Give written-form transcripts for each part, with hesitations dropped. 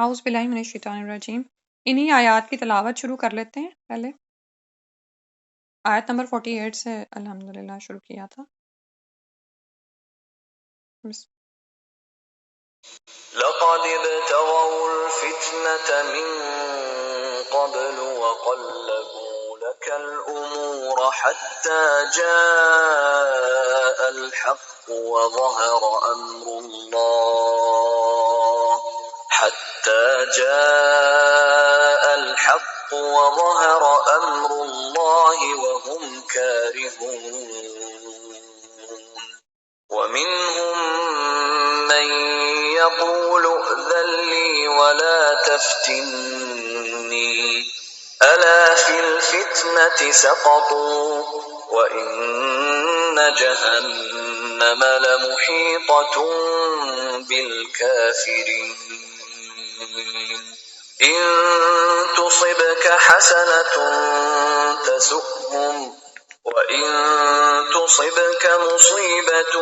اعوذ باللہ من الشیطان الرجیم۔ انہی آیات کی تلاوت شروع کر لیتے ہیں۔ پہلے آیت نمبر 48 سے الحمدللہ شروع کیا تھا۔ بس لقد ابتغوا الفتنة من قبل وقلبوا لك الأمور حتى جاء الحق وظهر أمر الله وهم كارهون ومنهم من يقول ائذن لي ولا تفتني ألا في الفتنة سقطوا وإن جهنم لمحيطة بالكافرين إن تصبك حسنة تسؤهم وَإِن تُصِبْكَ مُصِيبَةٌ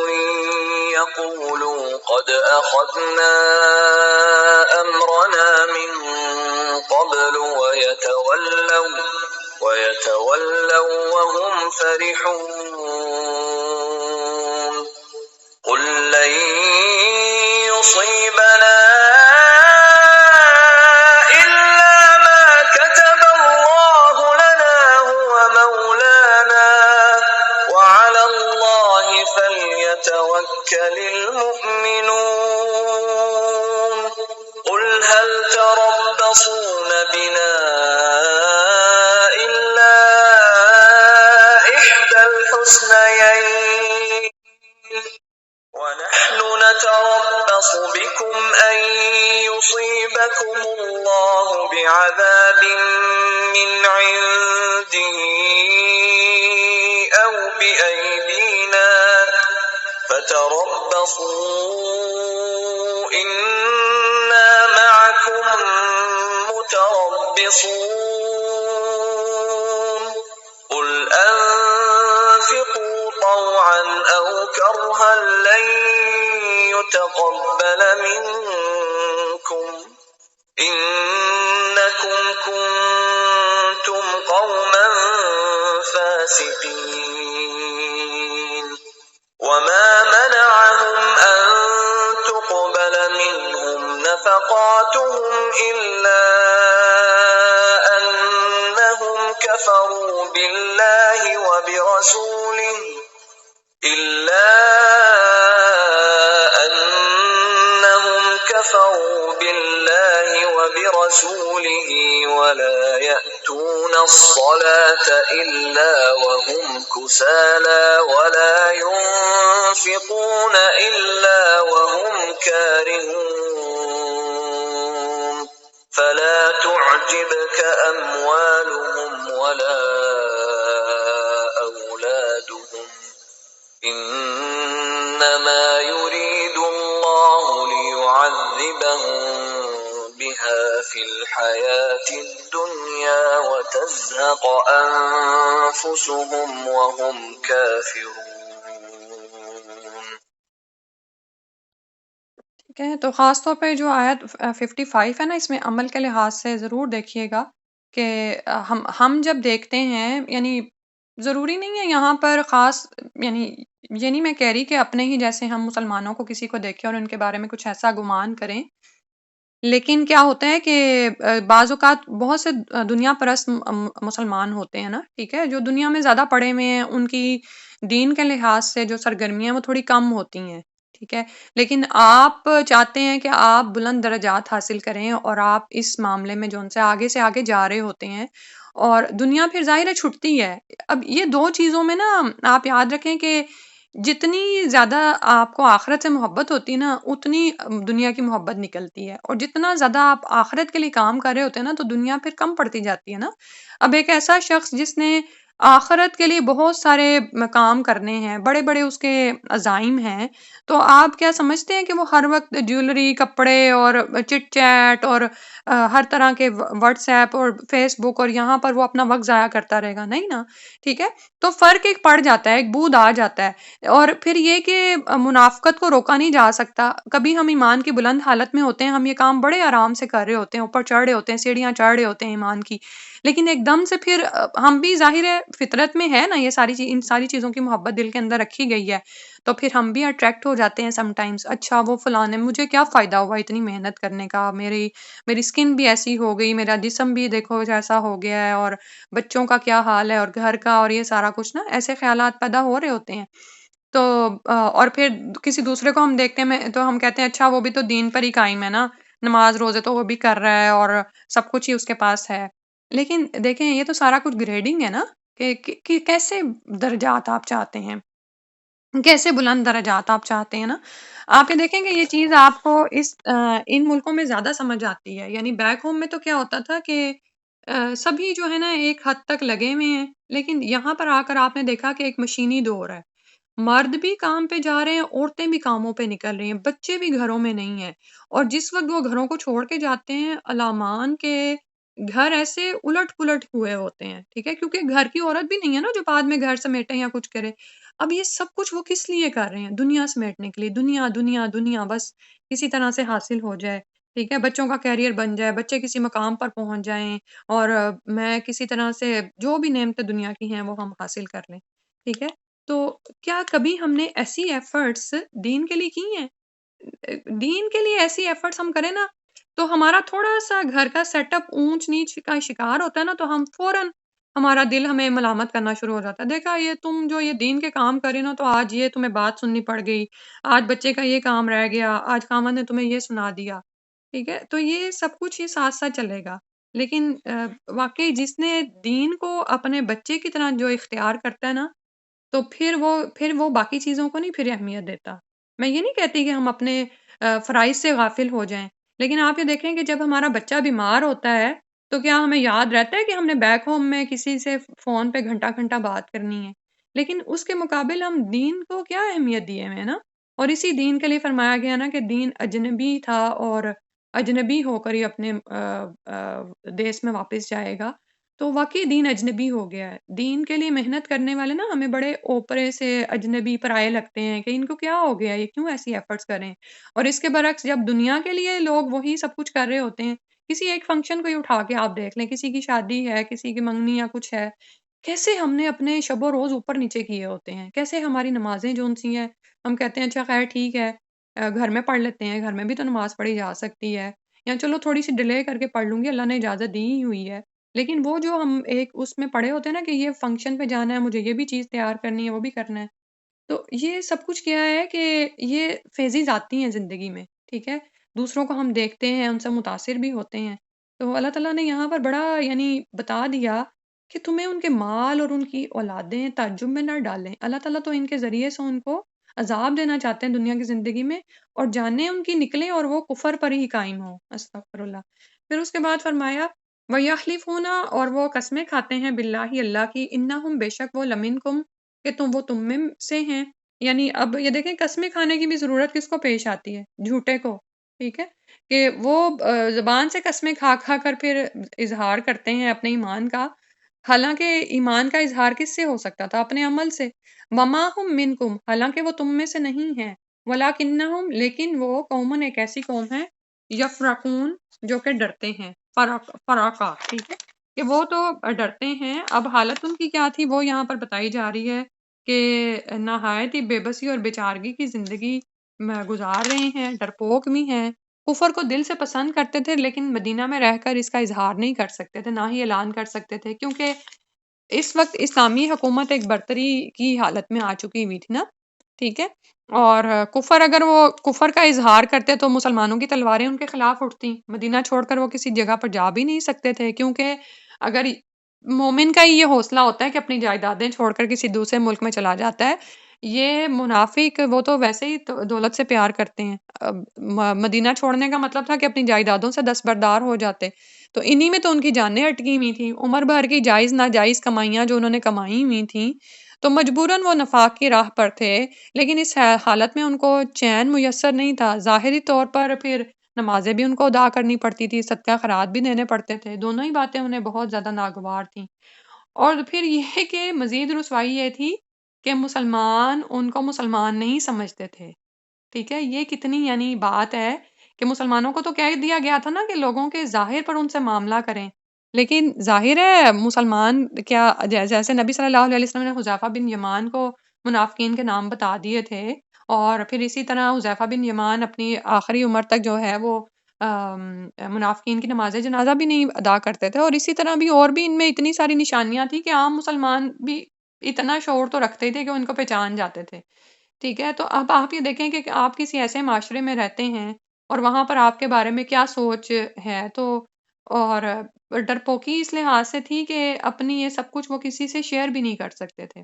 يَقُولُوا قَدْ أَخَذْنَا أَمْرَنَا مِن قَبْلُ وَيَتَوَلَّوْا وَهُمْ فَرِحُونَ قُل لَّن يُصِيبَنَا فليتوكل المؤمنون قل هل تربصون بنا إلا إحدى الحسنيين ونحن نتربص بكم أن يصيبكم الله بعذاب من عنده أو بأيدينا فتربصوا إنا معكم متربصون قل أنفقوا طوعا أو كرها لن يتقبل منكم إنكم كنتم قوما فاسقين وما منعهم أن تقبل منهم نفقاتهم إلا أنهم كفروا بالله وبرسوله ولا يأتون الصلاة إلا وهم كسالى ولا ينفقون إلا وهم كارهون فلا تعجبك أموالهم ولا أولادهم إنما يريد الله ليعذبهم بها في الحياة الدنيا وتزهق أنفسهم وهم كافرون. ٹھیک ہے، تو خاص طور پہ جو آیت 55 ہے نا، اس میں عمل کے لحاظ سے ضرور دیکھیے گا کہ ہم جب دیکھتے ہیں، یعنی ضروری نہیں ہے یہاں پر خاص، یعنی یہ نہیں میں کہہ رہی کہ اپنے ہی جیسے ہم مسلمانوں کو کسی کو دیکھیں اور ان کے بارے میں کچھ ایسا گمان کریں، لیکن کیا ہوتا ہے کہ بعض اوقات بہت سے دنیا پرست مسلمان ہوتے ہیں نا، ٹھیک ہے، جو دنیا میں زیادہ پڑھے ہوئے ہیں، ان کی دین کے لحاظ سے جو سرگرمیاں وہ تھوڑی کم ہوتی ہیں، ٹھیک ہے، لیکن آپ چاہتے ہیں کہ آپ بلند درجات حاصل کریں اور آپ اس معاملے میں جو ان سے آگے جا رہے ہوتے ہیں، اور دنیا پھر ظاہر ہے چھٹتی ہے۔ اب یہ دو چیزوں میں نا آپ یاد رکھیں کہ جتنی زیادہ آپ کو آخرت سے محبت ہوتی ہے نا، اتنی دنیا کی محبت نکلتی ہے، اور جتنا زیادہ آپ آخرت کے لیے کام کر رہے ہوتے ہیں نا، تو دنیا پھر کم پڑتی جاتی ہے نا۔ اب ایک ایسا شخص جس نے آخرت کے لیے بہت سارے کام کرنے ہیں، بڑے بڑے اس کے عزائم ہیں، تو آپ کیا سمجھتے ہیں کہ وہ ہر وقت جیولری، کپڑے اور چٹ چیٹ اور ہر طرح کے واٹس ایپ اور فیس بک اور یہاں پر وہ اپنا وقت ضائع کرتا رہے گا؟ نہیں نا، ٹھیک ہے؟ تو فرق ایک پڑ جاتا ہے، ایک بود آ جاتا ہے۔ اور پھر یہ کہ منافقت کو روکا نہیں جا سکتا۔ کبھی ہم ایمان کی بلند حالت میں ہوتے ہیں، ہم یہ کام بڑے آرام سے کر رہے ہوتے ہیں، اوپر چڑھ رہے ہوتے ہیں، سیڑھیاں چڑھ رہے ہوتے ہیں ایمان کی، لیکن ایک دم سے پھر ہم بھی ظاہر ہے فطرت میں ہے نا یہ ساری چیز، ان ساری چیزوں کی محبت دل کے اندر رکھی گئی ہے، تو پھر ہم بھی اٹریکٹ ہو جاتے ہیں سم ٹائمز۔ اچھا وہ فلاں نے، مجھے کیا فائدہ ہوا اتنی محنت کرنے کا، میری سکن بھی ایسی ہو گئی، میرا جسم بھی دیکھو جیسا ہو گیا ہے، اور بچوں کا کیا حال ہے، اور گھر کا، اور یہ سارا کچھ نا، ایسے خیالات پیدا ہو رہے ہوتے ہیں۔ تو اور پھر کسی دوسرے کو ہم دیکھتے ہیں تو ہم کہتے ہیں اچھا وہ بھی تو دین پر ہی قائم ہے نا، نماز روزے تو وہ بھی کر رہا ہے اور سب کچھ ہی اس کے پاس ہے۔ لیکن دیکھیں یہ تو سارا کچھ گریڈنگ ہے نا، کہ کیسے درجات آپ چاہتے ہیں، کیسے بلند درجات آپ چاہتے ہیں نا۔ آپ یہ دیکھیں کہ یہ چیز آپ کو ان ملکوں میں زیادہ سمجھ آتی ہے، یعنی بیک ہوم میں تو کیا ہوتا تھا کہ سبھی جو ہے نا ایک حد تک لگے ہوئے ہیں، لیکن یہاں پر آ کر آپ نے دیکھا کہ ایک مشینی دور ہے، مرد بھی کام پہ جا رہے ہیں، عورتیں بھی کاموں پہ نکل رہی ہیں، بچے بھی گھروں میں نہیں ہیں، اور جس وقت وہ گھروں کو چھوڑ کے جاتے ہیں، الامان کے گھر ایسے الٹ پلٹ ہوئے ہوتے ہیں، ٹھیک ہے، کیونکہ گھر کی عورت بھی نہیں ہے نا جو بعد میں گھر سمیٹے یا کچھ کرے۔ اب یہ سب کچھ وہ کس لیے کر رہے ہیں؟ دنیا سمیٹنے کے لیے، دنیا دنیا دنیا، بس کسی طرح سے حاصل ہو جائے، ٹھیک ہے، بچوں کا کیریئر بن جائے، بچے کسی مقام پر پہنچ جائیں، اور میں کسی طرح سے جو بھی نعمتیں دنیا کی ہیں وہ ہم حاصل کر لیں، ٹھیک ہے۔ تو کیا کبھی ہم نے ایسی ایفرٹس دین کے لیے کی ہیں؟ دین کے لیے ایسی ایفرٹس ہم کریں نا، تو ہمارا تھوڑا سا گھر کا سیٹ اپ اونچ نیچ کا شکار ہوتا ہے نا، تو ہم فوراً ہمارا دل ہمیں ملامت کرنا شروع ہو جاتا ہے، دیکھا یہ تم جو یہ دین کے کام کرے نا، تو آج یہ تمہیں بات سننی پڑ گئی، آج بچے کا یہ کام رہ گیا، آج خامن نے تمہیں یہ سنا دیا، ٹھیک ہے۔ تو یہ سب کچھ یہ ساتھ ساتھ چلے گا، لیکن واقعی جس نے دین کو اپنے بچے کی طرح جو اختیار کرتا ہے نا، تو پھر وہ باقی چیزوں کو نہیں پھر اہمیت دیتا۔ میں یہ نہیں کہتی کہ ہم اپنے فرائض سے غافل ہو جائیں، لیکن آپ یہ دیکھیں کہ جب ہمارا بچہ بیمار ہوتا ہے تو کیا ہمیں یاد رہتا ہے کہ ہم نے بیک ہوم میں کسی سے فون پہ گھنٹہ گھنٹہ بات کرنی ہے؟ لیکن اس کے مقابل ہم دین کو کیا اہمیت دیے ہوئے ہیں نا، اور اسی دین کے لیے فرمایا گیا نا کہ دین اجنبی تھا، اور اجنبی ہو کر ہی اپنے دیس میں واپس جائے گا۔ تو واقعی دین اجنبی ہو گیا ہے۔ دین کے لیے محنت کرنے والے نا ہمیں بڑے اوپرے سے اجنبی پرائے لگتے ہیں کہ ان کو کیا ہو گیا، یہ کیوں ایسی ایفرٹس کریں؟ اور اس کے برعکس جب دنیا کے لیے لوگ وہی سب کچھ کر رہے ہوتے ہیں، کسی ایک فنکشن کو ہی اٹھا کے آپ دیکھ لیں، کسی کی شادی ہے، کسی کی منگنی یا کچھ ہے، کیسے ہم نے اپنے شب و روز اوپر نیچے کیے ہوتے ہیں، کیسے ہماری نمازیں جون سی ہیں، ہم کہتے ہیں اچھا خیر ٹھیک ہے، گھر میں پڑھ لیتے ہیں، گھر میں بھی تو نماز پڑھی جا سکتی ہے، یا چلو تھوڑی سی ڈیلے کر کے پڑھ لوں گی، اللہ نے اجازت دی ہی ہوئی ہے۔ لیکن وہ جو ہم ایک اس میں پڑے ہوتے ہیں نا کہ یہ فنکشن پہ جانا ہے، مجھے یہ بھی چیز تیار کرنی ہے، وہ بھی کرنا ہے، تو یہ سب کچھ کیا ہے کہ یہ فیزز آتی ہیں زندگی میں، ٹھیک ہے؟ دوسروں کو ہم دیکھتے ہیں، ان سے متاثر بھی ہوتے ہیں، تو اللہ تعالیٰ نے یہاں پر بڑا یعنی بتا دیا کہ تمہیں ان کے مال اور ان کی اولادیں تعجب میں نہ ڈالیں۔ اللہ تعالیٰ تو ان کے ذریعے سے ان کو عذاب دینا چاہتے ہیں دنیا کی زندگی میں، اور جانیں ان کی نکلیں اور وہ کفر پر ہی قائم ہوں، استغفر اللہ۔ پھر اس کے بعد فرمایا وَيَحْلِفُونَ، اور وہ قسمیں کھاتے ہیں باللہ اللہ کی، اِنَّهُمْ بے شک وہ لَمِنْكُمْ کہ وہ تم میں سے ہیں۔ یعنی اب یہ دیکھیں قسمیں کھانے کی بھی ضرورت کس کو پیش آتی ہے؟ جھوٹے کو، ٹھیک ہے، کہ وہ زبان سے قسمیں کھا کھا کر پھر اظہار کرتے ہیں اپنے ایمان کا، حالانکہ ایمان کا اظہار کس سے ہو سکتا تھا؟ اپنے عمل سے۔ وَمَا هُم مِنْكُمْ، حالانکہ وہ تم میں سے نہیں ہیں، وَلَكِنَّهُمْ، لیکن وہ قومٌ، ایک ایسی قوم ہے، یفرقون، جو کہ ڈرتے ہیں، فراقہ، ٹھیک ہے، کہ وہ تو ڈرتے ہیں۔ اب حالت ان کی کیا تھی وہ یہاں پر بتائی جا رہی ہے کہ نہایت ہی بے بسی اور بیچارگی کی زندگی میں گزار رہے ہیں، ڈرپوک بھی ہیں، کفر کو دل سے پسند کرتے تھے، لیکن مدینہ میں رہ کر اس کا اظہار نہیں کر سکتے تھے، نہ ہی اعلان کر سکتے تھے، کیونکہ اس وقت اسلامی حکومت ایک برتری کی حالت میں آ چکی ہوئی تھی نا، ٹھیک ہے، اور کفر، اگر وہ کفر کا اظہار کرتے تو مسلمانوں کی تلواریں ان کے خلاف اٹھتی، مدینہ چھوڑ کر وہ کسی جگہ پر جا بھی نہیں سکتے تھے، کیونکہ اگر مومن کا ہی یہ حوصلہ ہوتا ہے کہ اپنی جائیدادیں چھوڑ کر کسی دوسرے ملک میں چلا جاتا ہے، یہ منافق وہ تو ویسے ہی دولت سے پیار کرتے ہیں، مدینہ چھوڑنے کا مطلب تھا کہ اپنی جائیدادوں سے دستبردار ہو جاتے، تو انہی میں تو ان کی جانیں اٹکی ہوئی تھیں، عمر بھر کی جائز ناجائز کمائیاں جو انہوں نے کمائی ہوئی تھیں، تو مجبوراً وہ نفاق کی راہ پر تھے، لیکن اس حالت میں ان کو چین میسر نہیں تھا، ظاہری طور پر پھر نمازیں بھی ان کو ادا کرنی پڑتی تھی، صدقہ خیرات بھی دینے پڑتے تھے، دونوں ہی باتیں انہیں بہت زیادہ ناگوار تھیں۔ اور پھر یہ کہ مزید رسوائی یہ تھی کہ مسلمان ان کو مسلمان نہیں سمجھتے تھے، ٹھیک ہے؟ یہ کتنی یعنی بات ہے کہ مسلمانوں کو تو کہہ دیا گیا تھا نا کہ لوگوں کے ظاہر پر ان سے معاملہ کریں، لیکن ظاہر ہے مسلمان کیا جیسے نبی صلی اللہ علیہ وسلم نے حذیفہ بن یمان کو منافقین کے نام بتا دیے تھے، اور پھر اسی طرح حذیفہ بن یمان اپنی آخری عمر تک جو ہے وہ منافقین کی نماز جنازہ بھی نہیں ادا کرتے تھے، اور اسی طرح بھی اور بھی ان میں اتنی ساری نشانیاں تھیں کہ عام مسلمان بھی اتنا شعور تو رکھتے تھے کہ ان کو پہچان جاتے تھے، ٹھیک ہے؟ تو اب آپ یہ دیکھیں کہ آپ کسی ایسے معاشرے میں رہتے ہیں اور وہاں پر آپ کے بارے میں کیا سوچ ہے، تو اور ڈرپوکی اس لحاظ سے تھی کہ اپنی یہ سب کچھ وہ کسی سے شیئر بھی نہیں کر سکتے تھے،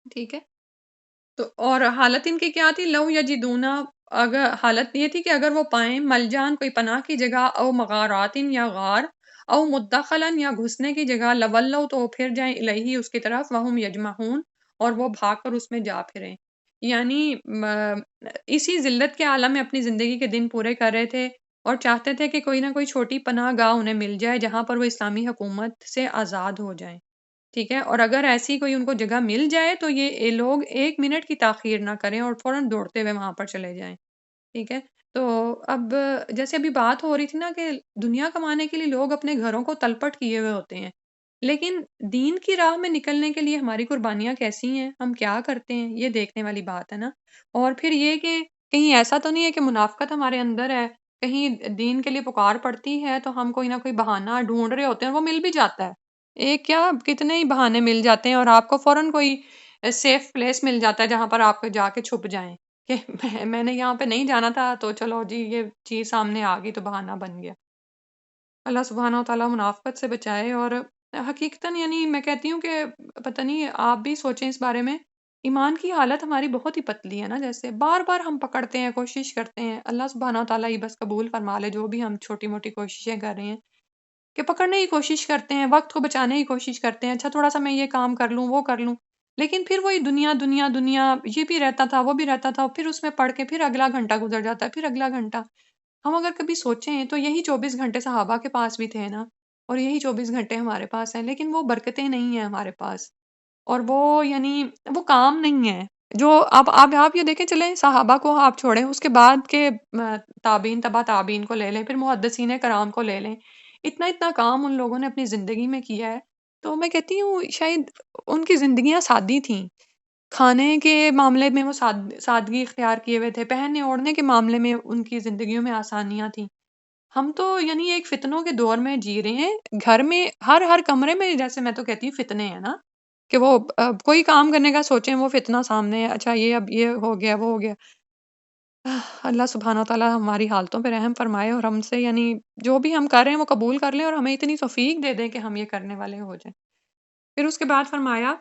ٹھیک ہے؟ تو اور حالت ان کی کیا تھی؟ لو یجدونا، اگر حالت یہ تھی کہ اگر وہ پائیں ملجان کوئی پناہ کی جگہ، او مغاراتن یا غار، او مدخلن یا گھسنے کی جگہ، لولو تو وہ پھر جائیں الیہی اس کی طرف، وہم یجمعون اور وہ بھاگ کر اس میں جا پھریں، یعنی اسی ذلت کے عالم میں اپنی زندگی کے دن پورے کر رہے تھے اور چاہتے تھے کہ کوئی نہ کوئی چھوٹی پناہ گاہ انہیں مل جائے جہاں پر وہ اسلامی حکومت سے آزاد ہو جائیں، ٹھیک ہے؟ اور اگر ایسی کوئی ان کو جگہ مل جائے تو یہ لوگ 1 منٹ کی تاخیر نہ کریں اور فوراً دوڑتے ہوئے وہاں پر چلے جائیں، ٹھیک ہے؟ تو اب جیسے ابھی بات ہو رہی تھی نا کہ دنیا کمانے کے لیے لوگ اپنے گھروں کو تلپٹ کیے ہوئے ہوتے ہیں، لیکن دین کی راہ میں نکلنے کے لیے ہماری قربانیاں کیسی ہیں، ہم کیا کرتے ہیں، یہ دیکھنے والی بات ہے نا۔ اور پھر یہ کہ کہیں ایسا تو نہیں ہے کہ منافقت ہمارے اندر ہے، کہیں دین کے لیے پکار پڑتی ہے تو ہم کوئی نہ کوئی بہانہ ڈھونڈ رہے ہوتے ہیں اور وہ مل بھی جاتا ہے، ایک کیا کتنے ہی بہانے مل جاتے ہیں اور آپ کو فوراً کوئی سیف پلیس مل جاتا ہے جہاں پر آپ کو جا کے چھپ جائیں کہ میں نے یہاں پہ نہیں جانا تھا تو چلو جی یہ چیز سامنے آ گئی تو بہانہ بن گیا۔ اللہ سبحانہ و تعالیٰ منافقت سے بچائے، اور حقیقتاً یعنی میں کہتی ہوں کہ پتہ نہیں آپ بھی سوچیں اس بارے میں، ایمان کی حالت ہماری بہت ہی پتلی ہے نا، جیسے بار بار ہم پکڑتے ہیں، کوشش کرتے ہیں، اللہ سبحانہ و تعالیٰ ہی بس قبول فرما لے جو بھی ہم چھوٹی موٹی کوششیں کر رہے ہیں، کہ پکڑنے کی کوشش کرتے ہیں، وقت کو بچانے کی کوشش کرتے ہیں، اچھا تھوڑا سا میں یہ کام کر لوں وہ کر لوں، لیکن پھر وہی دنیا دنیا دنیا، یہ بھی رہتا تھا وہ بھی رہتا تھا، پھر اس میں پڑھ کے پھر اگلا گھنٹہ گزر جاتا ہے، پھر اگلا گھنٹہ۔ ہم اگر کبھی سوچیں تو یہی 24 گھنٹے صحابہ کے پاس بھی تھے نا، اور یہی 24 گھنٹے ہمارے پاس ہیں، لیکن وہ برکتیں نہیں ہیں ہمارے پاس، اور وہ یعنی وہ کام نہیں ہے جو آپ یہ دیکھیں، چلیں صحابہ کو آپ چھوڑیں، اس کے بعد کے تابعین تبا تابعین کو لے لیں، پھر محدثین کرام کو لے لیں، اتنا اتنا کام ان لوگوں نے اپنی زندگی میں کیا ہے، تو میں کہتی ہوں شاید ان کی زندگیاں سادی تھیں، کھانے کے معاملے میں وہ سادگی اختیار کیے ہوئے تھے، پہننے اوڑھنے کے معاملے میں ان کی زندگیوں میں آسانیاں تھیں، ہم تو یعنی ایک فتنوں کے دور میں جی رہے ہیں، گھر میں ہر ہر کمرے میں جیسے میں تو کہتی ہوں فتنے ہیں نا، کہ وہ کوئی کام کرنے کا سوچیں وہ فتنہ سامنے ہے، اچھا یہ اب یہ ہو گیا وہ ہو گیا۔ اللہ سبحانہ و تعالیٰ ہماری حالتوں پہ رحم فرمائے اور ہم سے یعنی جو بھی ہم کر رہے ہیں وہ قبول کر لیں اور ہمیں اتنی توفیق دے دیں کہ ہم یہ کرنے والے ہو جائیں۔ پھر اس کے بعد فرمایا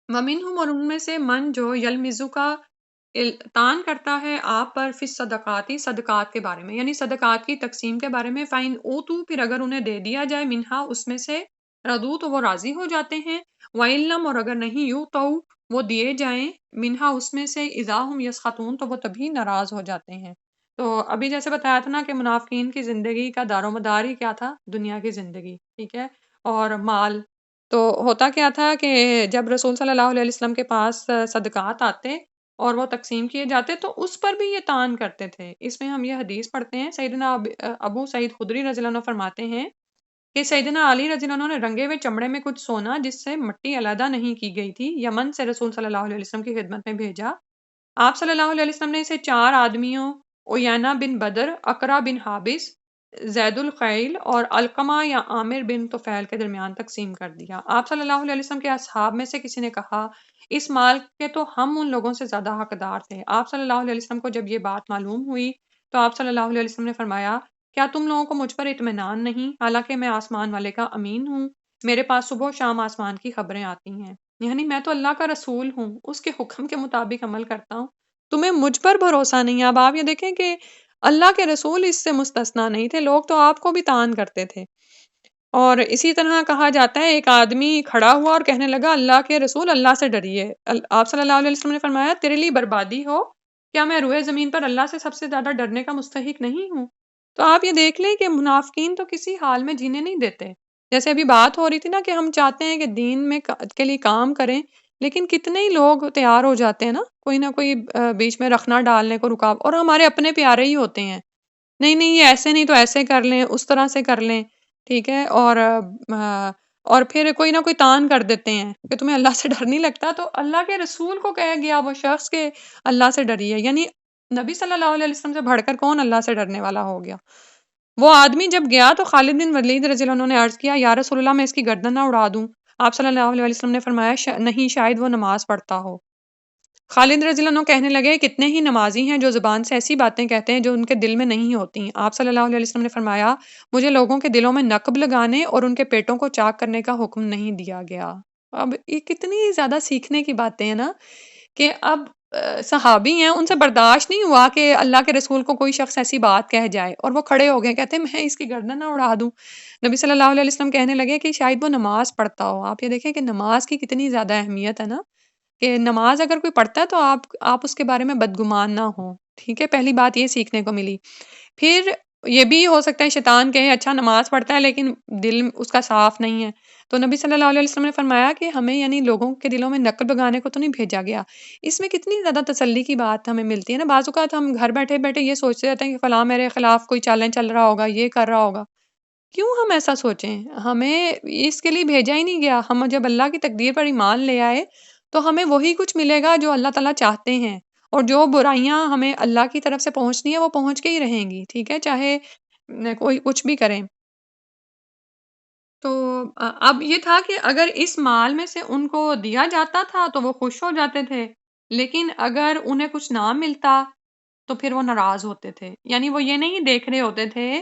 وَمِنْهُمْ، اور ان میں سے من جو یلمزو کا تان کرتا ہے آپ پر فی صدقاتی، صدقات کے بارے میں، یعنی صدقات کی تقسیم کے بارے میں، فائن اوتو، پھر اگر انہیں دے دیا جائے، منہا اس میں سے، ردو تو وہ راضی ہو جاتے ہیں، وَإِلَّمْ، اور اگر نہیں یوں تو وہ دیے جائیں، منہا اس میں سے، اذا ہم یسخطون، تو وہ تبھی ناراض ہو جاتے ہیں۔ تو ابھی جیسے بتایا تھا نا کہ منافقین کی زندگی کا دار و مدار ہی کیا تھا؟ دنیا کی زندگی، ٹھیک ہے، اور مال۔ تو ہوتا کیا تھا کہ جب رسول صلی اللہ علیہ وسلم کے پاس صدقات آتے اور وہ تقسیم کیے جاتے تو اس پر بھی یہ تان کرتے تھے۔ اس میں ہم یہ حدیث پڑھتے ہیں، سیدنا ابو سعید خدری رضی اللہ عنہ فرماتے ہیں کہ سیدنا علی رضی اللہ عنہ نے رنگے ہوئے چمڑے میں کچھ سونا جس سے مٹی علیحدہ نہیں کی گئی تھی یمن سے رسول صلی اللہ علیہ وسلم کی خدمت میں بھیجا۔ آپ صلی اللہ علیہ وسلم نے اسے 4 آدمیوں، اوینا بن بدر، اقرا بن حابس، زید الخیل اور علقمہ یا عامر بن طفیل کے درمیان تقسیم کر دیا۔ آپ صلی اللہ علیہ وسلم کے اصحاب میں سے کسی نے کہا اس مال کے تو ہم ان لوگوں سے زیادہ حقدار تھے۔ آپ صلی اللہ علیہ وسلم کو جب یہ بات معلوم ہوئی تو آپ صلی اللہ علیہ وسلم نے فرمایا کیا تم لوگوں کو مجھ پر اطمینان نہیں، حالانکہ میں آسمان والے کا امین ہوں، میرے پاس صبح و شام آسمان کی خبریں آتی ہیں، یعنی میں تو اللہ کا رسول ہوں، اس کے حکم کے مطابق عمل کرتا ہوں، تمہیں مجھ پر بھروسہ نہیں ہے۔ اب آپ یہ دیکھیں کہ اللہ کے رسول اس سے مستثنا نہیں تھے، لوگ تو آپ کو بھی تان کرتے تھے۔ اور اسی طرح کہا جاتا ہے ایک آدمی کھڑا ہوا اور کہنے لگا اللہ کے رسول اللہ سے ڈریے، آپ صلی اللہ علیہ وسلم نے فرمایا تیرے لیے بربادی ہو کیا میں روئے زمین پر اللہ سے سب سے زیادہ ڈرنے کا مستحق نہیں ہوں؟ تو آپ یہ دیکھ لیں کہ منافقین تو کسی حال میں جینے نہیں دیتے. جیسے ابھی بات ہو رہی تھی نا کہ ہم چاہتے ہیں کہ دین میں کے لیے کام کریں، لیکن کتنے ہی لوگ تیار ہو جاتے ہیں نا کوئی نہ کوئی بیچ میں رکھنا ڈالنے کو رکاوٹ، اور ہمارے اپنے پیارے ہی ہوتے ہیں. نہیں نہیں یہ ایسے نہیں تو ایسے کر لیں، اس طرح سے کر لیں، ٹھیک ہے. اور پھر کوئی نہ کوئی تان کر دیتے ہیں کہ تمہیں اللہ سے ڈر نہیں لگتا. تو اللہ کے رسول کو کہا گیا وہ شخص کہ اللہ سے ڈریے، یعنی نبی صلی اللہ علیہ وسلم سے بڑھ کر کون اللہ سے ڈرنے والا ہو گیا. وہ آدمی جب گیا تو خالد بن ولید رضی اللہ عنہ نے عرض کیا یا رسول اللہ میں اس کی گردن نہ اڑا دوں. آپ صلی اللہ علیہ وسلم نے فرمایا نہیں، شاید وہ نماز پڑھتا ہو. خالد رضی اللہ عنہ کہنے لگے کتنے ہی نمازی ہیں جو زبان سے ایسی باتیں کہتے ہیں جو ان کے دل میں نہیں ہوتی. آپ صلی اللہ علیہ وسلم نے فرمایا مجھے لوگوں کے دلوں میں نقب لگانے اور ان کے پیٹوں کو چاک کرنے کا حکم نہیں دیا گیا. اب یہ کتنی زیادہ سیکھنے کی باتیں ہیں نا کہ اب صحابی ہیں، ان سے برداشت نہیں ہوا کہ اللہ کے رسول کو کوئی شخص ایسی بات کہہ جائے، اور وہ کھڑے ہو گئے کہتے ہیں میں اس کی گردن نہ اڑا دوں. نبی صلی اللہ علیہ وسلم کہنے لگے کہ شاید وہ نماز پڑھتا ہو. آپ یہ دیکھیں کہ نماز کی کتنی زیادہ اہمیت ہے نا، کہ نماز اگر کوئی پڑھتا ہے تو آپ اس کے بارے میں بدگمان نہ ہو. ٹھیک ہے، پہلی بات یہ سیکھنے کو ملی. پھر یہ بھی ہو سکتا ہے شیطان کہے اچھا نماز پڑھتا ہے لیکن دل اس کا صاف نہیں ہے. تو نبی صلی اللہ علیہ وسلم نے فرمایا کہ ہمیں یعنی لوگوں کے دلوں میں نقد بگانے کو تو نہیں بھیجا گیا. اس میں کتنی زیادہ تسلی کی بات ہمیں ملتی ہے نا. بعض اوقات ہم گھر بیٹھے بیٹھے یہ سوچتے رہتے ہیں کہ فلاں میرے خلاف کوئی چالن چل رہا ہوگا، یہ کر رہا ہوگا. کیوں ہم ایسا سوچیں؟ ہمیں اس کے لیے بھیجا ہی نہیں گیا. ہم جب اللہ کی تقدیر پر ایمان لے آئے تو ہمیں وہی کچھ ملے گا جو اللہ تعالیٰ چاہتے ہیں، اور جو برائیاں ہمیں اللہ کی طرف سے پہنچنی ہے وہ پہنچ کے ہی رہیں گی. ٹھیک ہے، چاہے کوئی کچھ بھی کریں. تو اب یہ تھا کہ اگر اس مال میں سے ان کو دیا جاتا تھا تو وہ خوش ہو جاتے تھے، لیکن اگر انہیں کچھ نہ ملتا تو پھر وہ ناراض ہوتے تھے. یعنی وہ یہ نہیں دیکھ رہے ہوتے تھے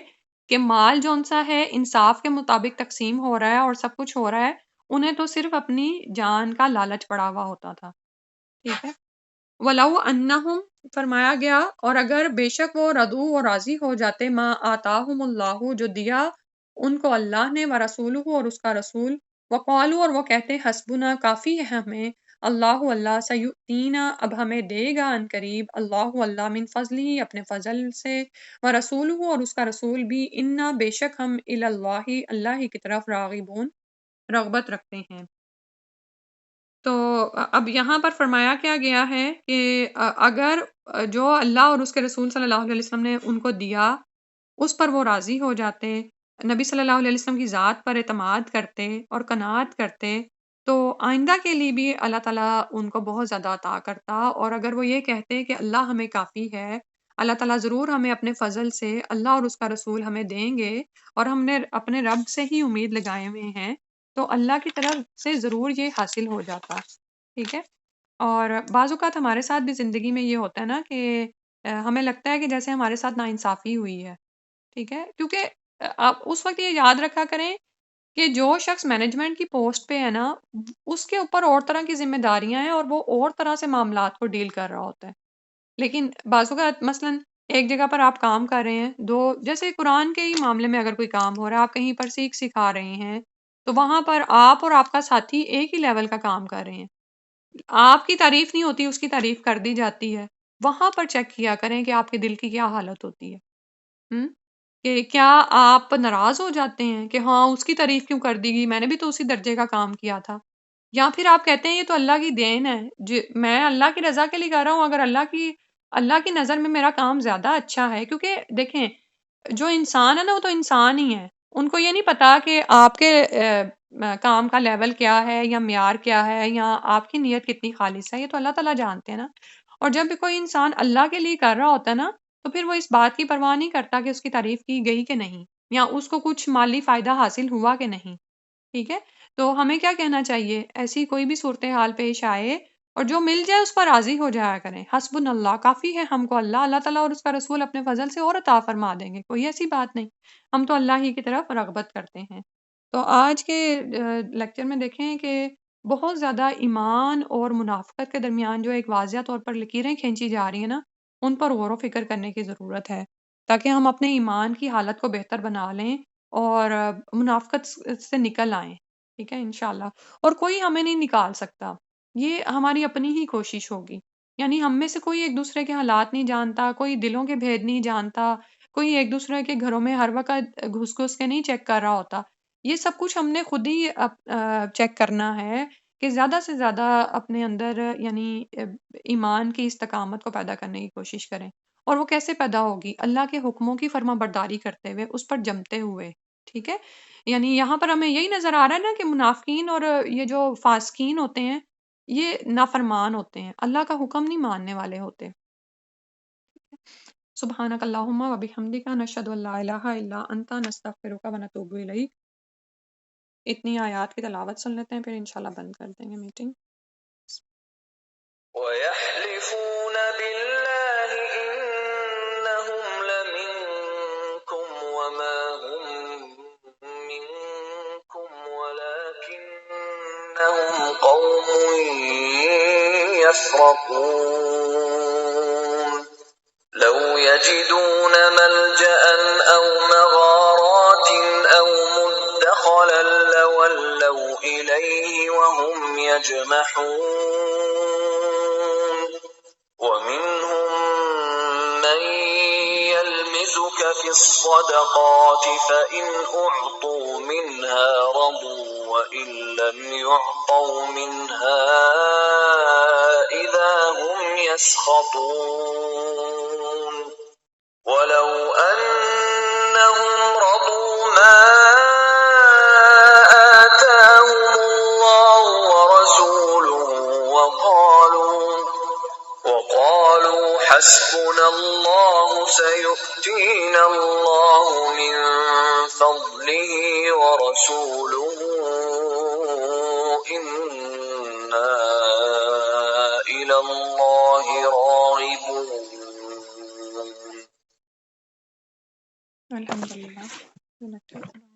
کہ مال جون سا ہے انصاف کے مطابق تقسیم ہو رہا ہے اور سب کچھ ہو رہا ہے. انہیں تو صرف اپنی جان کا لالچ پڑا ہوا ہوتا تھا. ٹھیک ہے. وَلَوْ أَنَّهُمْ فرمایا گیا اور اگر بے شک وہ رضو اور راضی ہو جاتے ما آتاہم اللہ جو دیا ان کو اللہ نے ورسولہ اور اس کا رسول، وقالو اور وہ کہتے حسبنا کافی ہے ہمیں، اللہ اللہ سیؤتینا اب ہمیں دے گا ان قریب، اللہ اللہ من فضلہ اپنے فضل سے، ورسولہ اور اس کا رسول بھی، انا بے شک ہم اللہ اللہ ہی کی طرف راغبون رغبت رکھتے ہیں. تو اب یہاں پر فرمایا کیا گیا ہے کہ اگر جو اللہ اور اس کے رسول صلی اللہ علیہ وسلم نے ان کو دیا اس پر وہ راضی ہو جاتے، نبی صلی اللہ علیہ وسلم کی ذات پر اعتماد کرتے اور قناعت کرتے، تو آئندہ کے لیے بھی اللہ تعالیٰ ان کو بہت زیادہ عطا کرتا. اور اگر وہ یہ کہتے کہ اللہ ہمیں کافی ہے، اللہ تعالیٰ ضرور ہمیں اپنے فضل سے اللہ اور اس کا رسول ہمیں دیں گے، اور ہم نے اپنے رب سے ہی امید لگائے ہوئے ہیں، تو اللہ کی طرف سے ضرور یہ حاصل ہو جاتا. ٹھیک ہے. اور بعض اوقات ہمارے ساتھ بھی زندگی میں یہ ہوتا ہے نا کہ ہمیں لگتا ہے کہ جیسے ہمارے ساتھ ناانصافی ہوئی ہے. ٹھیک ہے، کیونکہ آپ اس وقت یہ یاد رکھا کریں کہ جو شخص مینجمنٹ کی پوسٹ پہ ہے نا اس کے اوپر اور طرح کی ذمہ داریاں ہیں اور وہ اور طرح سے معاملات کو ڈیل کر رہا ہوتا ہے. لیکن بعض اوقات مثلاً ایک جگہ پر آپ کام کر رہے ہیں، دو جیسے قرآن کے ہی معاملے میں اگر کوئی کام ہو رہا ہے، آپ کہیں پر سیکھ سکھا رہے ہیں، تو وہاں پر آپ اور آپ کا ساتھی ایک ہی لیول کا کام کر رہے ہیں، آپ کی تعریف نہیں ہوتی، اس کی تعریف کر دی جاتی ہے. وہاں پر چیک کیا کریں کہ آپ کے دل کی کیا حالت ہوتی ہے. ہم؟ کہ کیا آپ ناراض ہو جاتے ہیں کہ ہاں اس کی تعریف کیوں کر دی گئی، میں نے بھی تو اسی درجے کا کام کیا تھا، یا پھر آپ کہتے ہیں یہ تو اللہ کی دین ہے، میں اللہ کی رضا کے لیے کر رہا ہوں، اگر اللہ کی نظر میں میرا کام زیادہ اچھا ہے. کیونکہ دیکھیں جو انسان ہے نا وہ تو انسان ہی ہے، ان کو یہ نہیں پتا کہ آپ کے کام کا لیول کیا ہے یا معیار کیا ہے یا آپ کی نیت کتنی خالص ہے، یہ تو اللہ تعالیٰ جانتے ہیں نا. اور جب بھی کوئی انسان اللہ کے لیے کر رہا ہوتا ہے نا تو پھر وہ اس بات کی پرواہ نہیں کرتا کہ اس کی تعریف کی گئی کہ نہیں، یا اس کو کچھ مالی فائدہ حاصل ہوا کہ نہیں. ٹھیک ہے. تو ہمیں کیا کہنا چاہیے ایسی کوئی بھی صورتحال پیش آئے اور جو مل جائے اس پر راضی ہو جایا کریں. حسبنا اللہ کافی ہے ہم کو اللہ، اللہ تعالیٰ اور اس کا رسول اپنے فضل سے اور عطا فرما دیں گے، کوئی ایسی بات نہیں، ہم تو اللہ ہی کی طرف رغبت کرتے ہیں. تو آج کے لیکچر میں دیکھیں کہ بہت زیادہ ایمان اور منافقت کے درمیان جو ایک واضح طور پر لکیریں کھینچی جا رہی ہیں نا، ان پر غور و فکر کرنے کی ضرورت ہے تاکہ ہم اپنے ایمان کی حالت کو بہتر بنا لیں اور منافقت سے نکل آئیں. ٹھیک ہے انشاءاللہ. اور کوئی ہمیں نہیں نکال سکتا، یہ ہماری اپنی ہی کوشش ہوگی. یعنی ہم میں سے کوئی ایک دوسرے کے حالات نہیں جانتا، کوئی دلوں کے بھید نہیں جانتا، کوئی ایک دوسرے کے گھروں میں ہر وقت گھس گھس کے نہیں چیک کر رہا ہوتا۔ یہ سب کچھ ہم نے خود ہی چیک کرنا ہے کہ زیادہ سے زیادہ اپنے اندر یعنی ایمان کی استقامت کو پیدا کرنے کی کوشش کریں۔ اور وہ کیسے پیدا ہوگی؟ اللہ کے حکموں کی فرما برداری کرتے ہوئے، اس پر جمتے ہوئے، ٹھیک ہے؟ یعنی یہاں پر ہمیں یہی نظر آ رہا ہے نا کہ منافقین اور یہ جو فاسقین ہوتے ہیں، یہ نافرمان ہوتے ہیں، اللہ کا حکم نہیں ماننے والے ہوتے۔ سبحانک اللہم و بحمدک نشہد ان لا الہ الا انت نستغفرک و نتوب الیک۔ اتنی آیات کی تلاوت سن لیتے ہیں، پھر انشاءاللہ بند کر دیں گے میٹنگ۔ وَيَحْلِفُونَ بِاللَّهِ إِنَّهُمْ لَمِنكُمْ وَمَا هُم مِّنكُمْ وَلَٰكِنَّهُمْ قَوْمٌ يَفْرَقُونَ لَوْ يَجِدُونَ مَلْجَأً أَوْ مَغَارَاتٍ أَوْ مُدَّخَلًا لَّوَلَّوْا إِلَيْهِ وَهُمْ يَجْمَحُونَ وَمِنْهُم مَّن يَلْمِزُكَ فِي الصَّدَقَاتِ فَإِنْ أُعْطُوا مِنْهَا رَضُوا وَإِن لَّمْ يُعْطَوْا مِنْهَا إِذَا هُمْ يَسْخَطُونَ وَلَوْ أَنَّهُمْ رَضُوا مَا آتَاهُمُ اللَّهُ وَرَسُولُهُ وَقَالُوا حَسْبُنَا اللَّهُ سَيُؤْتِينَا اللَّهُ مِن فَضْلِهِ وَرَسُولُهُ إِنَّا إِلَى اللَّهِ راغبون۔ الحمدللہ۔